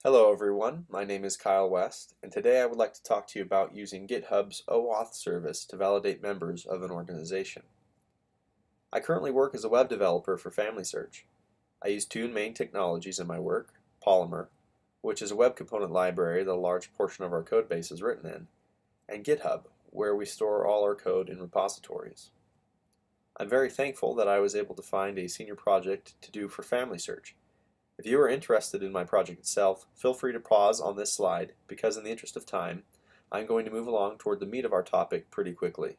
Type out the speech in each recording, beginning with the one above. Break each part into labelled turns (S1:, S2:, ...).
S1: Hello everyone, my name is Kyle West, and today I would like to talk to you about using GitHub's OAuth service to validate members of an organization. I currently work as a web developer for Family Search. I use two main technologies in my work, Polymer, which is a web component library that a large portion of our code base is written in, and GitHub, where we store all our code in repositories. I'm very thankful that I was able to find a senior project to do for Family Search. If you are interested in my project itself, feel free to pause on this slide because in the interest of time, I'm going to move along toward the meat of our topic pretty quickly.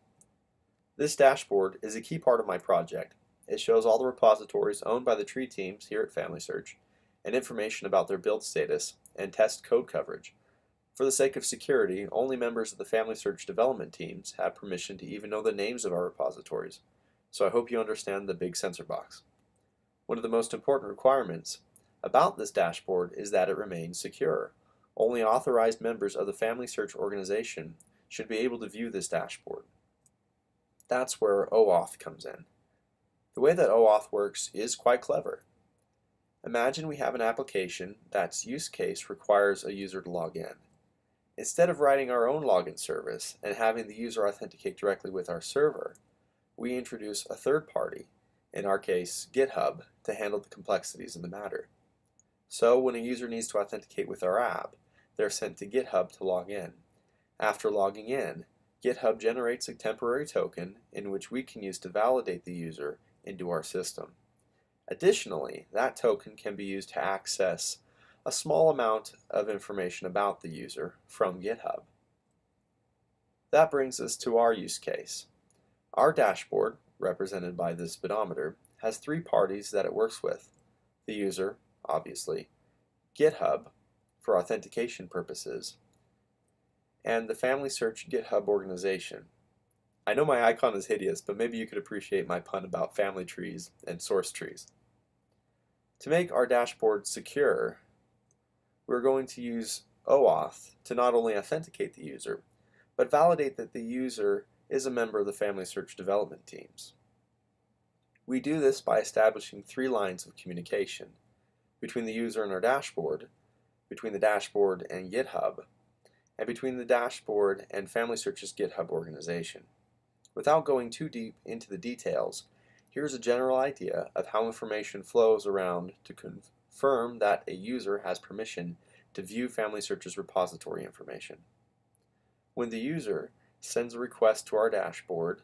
S1: This dashboard is a key part of my project. It shows all the repositories owned by the tree teams here at Family Search and information about their build status and test code coverage. For the sake of security, only members of the Family Search development teams have permission to even know the names of our repositories, so I hope you understand the big sensor box. One of the most important requirements about this dashboard is that it remains secure. Only authorized members of the Family Search organization should be able to view this dashboard. That's where OAuth comes in. The way that OAuth works is quite clever. Imagine we have an application that's use case requires a user to log in. Instead of writing our own login service and having the user authenticate directly with our server, we introduce a third party, in our case GitHub, to handle the complexities of the matter. So when a user needs to authenticate with our app, they're sent to GitHub to log in. After logging in, GitHub generates a temporary token in which we can use to validate the user into our system. Additionally, that token can be used to access a small amount of information about the user from GitHub. That brings us to our use case. Our dashboard, represented by this speedometer, has three parties that it works with: the user, obviously, GitHub for authentication purposes, and the Family Search GitHub organization. I know my icon is hideous, but maybe you could appreciate my pun about family trees and source trees. To make our dashboard secure, we're going to use OAuth to not only authenticate the user, but validate that the user is a member of the Family Search development teams. We do this by establishing three lines of communication: between the user and our dashboard, between the dashboard and GitHub, and between the dashboard and Family Search's GitHub organization. Without going too deep into the details, here's a general idea of how information flows around to confirm that a user has permission to view Family Search's repository information. When the user sends a request to our dashboard,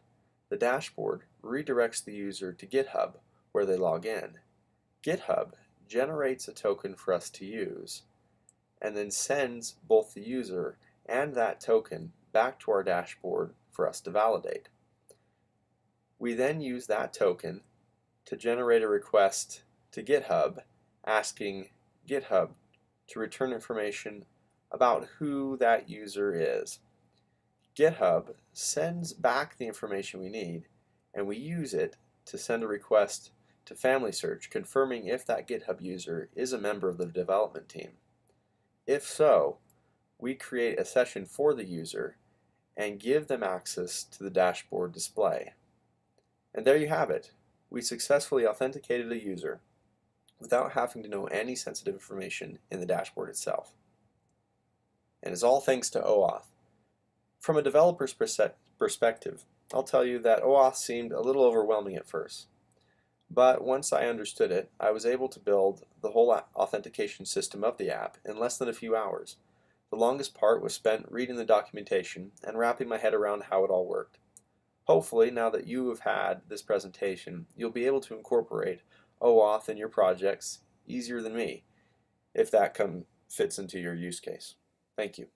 S1: the dashboard redirects the user to GitHub, where they log in. GitHub generates a token for us to use, and then sends both the user and that token back to our dashboard for us to validate. We then use that token to generate a request to GitHub asking GitHub to return information about who that user is. GitHub sends back the information we need, and we use it to send a request to Family Search confirming if that GitHub user is a member of the development team. If so, we create a session for the user and give them access to the dashboard display. And there you have it. We successfully authenticated a user without having to know any sensitive information in the dashboard itself. And it's all thanks to OAuth. From a developer's perspective, I'll tell you that OAuth seemed a little overwhelming at first. But once I understood it, I was able to build the whole authentication system of the app in less than a few hours. The longest part was spent reading the documentation and wrapping my head around how it all worked. Hopefully, now that you have had this presentation, you'll be able to incorporate OAuth in your projects easier than me, if that fits into your use case. Thank you.